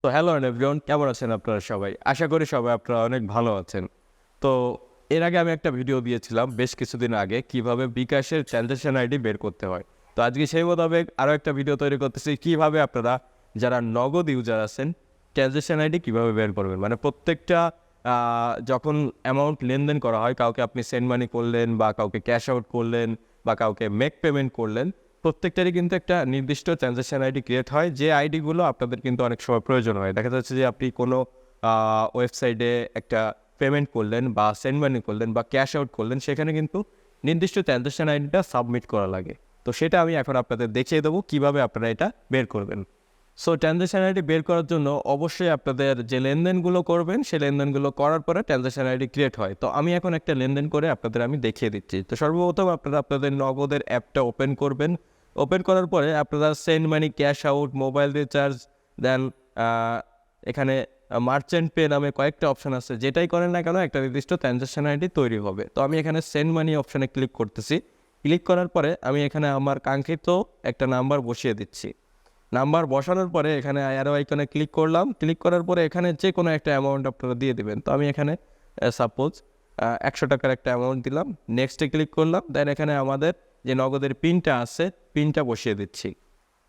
তো hello everyone, কেমন আছেন আপনারা সবাই? আশা করি সবাই আপনারা অনেক ভালো আছেন। তো এর আগে আমি একটা ভিডিও দিয়েছিলাম বেশ কিছুদিন আগে কিভাবে বিকাশের ট্রানজাকশন আইডি বের করতে হয়। তো আজকে সেই মোতাবেক আরও একটা ভিডিও তৈরি করতেছি কিভাবে আপনারা যারা নগদ ইউজার আছেন ট্রানজাকশন আইডি কিভাবে বের করবেন। মানে প্রত্যেকটা যখন অ্যামাউন্ট লেনদেন করা হয়, কাউকে আপনি সেন্ড মানি করলেন বা কাউকে ক্যাশ আউট করলেন বা কাউকে মেক পেমেন্ট করলেন, প্রত্যেকটারই কিন্তু একটা নির্দিষ্ট ট্রানজাকশন আইডি ক্রিয়েট হয়, যে আইডিগুলো আপনাদের কিন্তু অনেক সময় প্রয়োজন হয়। দেখা যাচ্ছে যে আপনি কোনো ওয়েবসাইটে একটা পেমেন্ট করলেন বা সেন্ড মানি করলেন বা ক্যাশ আউট করলেন, সেখানে কিন্তু নির্দিষ্ট ট্রানজাকশন আইডিটা সাবমিট করা লাগে। তো সেটা আমি এখন আপনাদের দেখিয়ে দেবো কীভাবে আপনারা এটা বের করবেন। সো ট্রানজাকশন আইডি বের করার জন্য অবশ্যই আপনাদের যে লেনদেনগুলো করবেন সেই লেনদেনগুলো করার পরে ট্রানজাকশন আইডি ক্রিয়েট হয়। তো আমি এখন একটা লেনদেন করে আপনাদের আমি দেখিয়ে দিচ্ছি। তো সর্বপ্রথম আপনারা আপনাদের নগদের অ্যাপটা ওপেন করবেন। ওপেন করার পরে আপনারা send money, cash out, mobile recharge, then এখানে মার্চেন্ট পে নামে কয়েকটা অপশান আছে। যেটাই করেন না কেন একটা নির্দিষ্ট ট্রানজাকশন আইডি তৈরি হবে। তো আমি এখানে সেন্ড মানি অপশানে ক্লিক করতেছি। ক্লিক করার পরে আমি এখানে আমার কাঙ্ক্ষিত একটা নাম্বার বসিয়ে দিচ্ছি। নাম্বার বসানোর পরে এখানে অ্যারো আইকনে ক্লিক করলাম। ক্লিক করার পরে এখানে যে কোনো একটা অ্যামাউন্ট আপনারা দিয়ে দেবেন। তো আমি এখানে সাপোজ 100 টাকার একটা অ্যামাউন্ট দিলাম। নেক্সটে ক্লিক করলাম। দেন এখানে আমাদের যে নগদের পিনটা আছে, পিনটা বসিয়ে দিচ্ছি।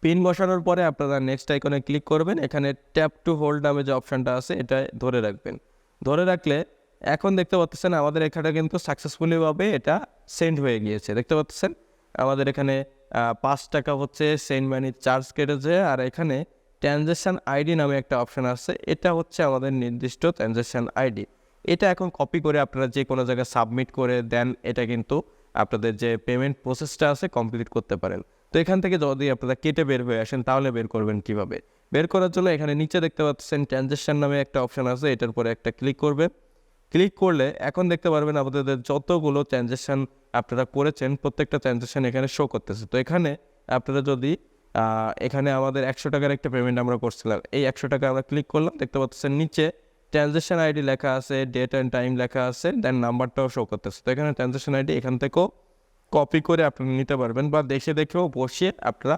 পিন বসানোর পরে আপনারা নেক্সট আইকনে ক্লিক করবেন। এখানে ট্যাপ টু হোল্ড নামে যে অপশানটা আছে এটা ধরে রাখবেন। ধরে রাখলে এখন দেখতে পাচ্ছেন আমাদের এখানে কিন্তু সাকসেসফুলিভাবে এটা সেন্ড হয়ে গিয়েছে। দেখতে পাচ্ছেন আমাদের এখানে 5 টাকা হচ্ছে সেন্ড মানি চার্জ কেটেছে। আর এখানে ট্রানজাকশান আইডি নামে একটা অপশান আছে, এটা হচ্ছে আমাদের নির্দিষ্ট ট্রানজাকশান আইডি। এটা এখন কপি করে আপনারা যে কোনো জায়গায় সাবমিট করে দেন, এটা কিন্তু আপনাদের যে পেমেন্ট প্রসেসটা আছে কমপ্লিট করতে পারেন। তো এখান থেকে যদি আপনারা কেটে বের হয়ে আসেন তাহলে বের করবেন কিভাবে? বের করার জন্য এখানে নিচে দেখতে পাচ্ছেন ট্রানজাকশান নামে একটা অপশান আছে, এটার পরে একটা ক্লিক করবেন। ক্লিক করলে এখন দেখতে পারবেন আপনাদের যতগুলো ট্রানজাকশান আপনারা করেছেন প্রত্যেকটা ট্রানজাকশান এখানে শো করতেছে। তো এখানে আপনারা যদি এখানে আমাদের 100 টাকার একটা পেমেন্ট আমরা করছিলাম, এই 100 টাকা আমরা ক্লিক করলাম। দেখতে পাচ্ছেন নিচে ট্রানজাকশান আইডি লেখা আছে, ডেট অ্যান্ড টাইম লেখা আছে, দেন নাম্বারটাও শো করতেছে। তো এখানে ট্রানজাকশান আইডি এখান থেকেও কপি করে আপনারা নিতে পারবেন বা দেখেও বসিয়ে আপনারা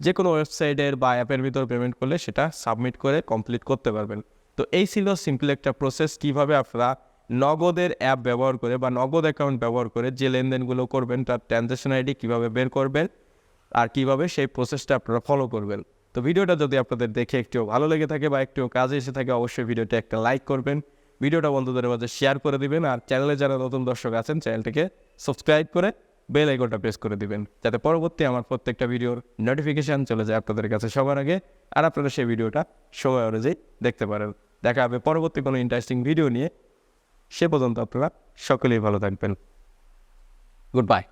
যে কোনো ওয়েবসাইটের বা অ্যাপের ভিতর পেমেন্ট করলে সেটা সাবমিট করে কমপ্লিট করতে পারবেন। তো এই ছিল সিম্পল একটা প্রসেস, কীভাবে আপনারা নগদের অ্যাপ ব্যবহার করে বা নগদ অ্যাকাউন্ট ব্যবহার করে যে লেনদেনগুলো করবেন তার ট্রানজাকশন আইডি কীভাবে বের করবেন আর কীভাবে সেই প্রসেসটা আপনারা ফলো করবেন। তো ভিডিওটা যদি আপনাদের দেখে একটু ভালো লেগে থাকে বা একটু কাজে এসে থাকে অবশ্যই ভিডিওটা একটা লাইক করবেন, ভিডিওটা বন্ধুদের মাঝে শেয়ার করে দিবেন, আর চ্যানেলে যারা নতুন দর্শক আছেন চ্যানেলটিকে সাবস্ক্রাইব করে বেল আইকনটা প্রেস করে দিবেন, যাতে পরবর্তী আমার প্রত্যেকটা ভিডিওর নোটিফিকেশান চলে যায় আপনাদের কাছে সবার আগে, আর আপনারা সেই ভিডিওটা সময় অনুযায়ী দেখতে পারেন। দেখা হবে পরবর্তী কোনো ইন্টারেস্টিং ভিডিও নিয়ে। সে পর্যন্ত আপনারা সকলেই ভালো থাকবেন। Good bye.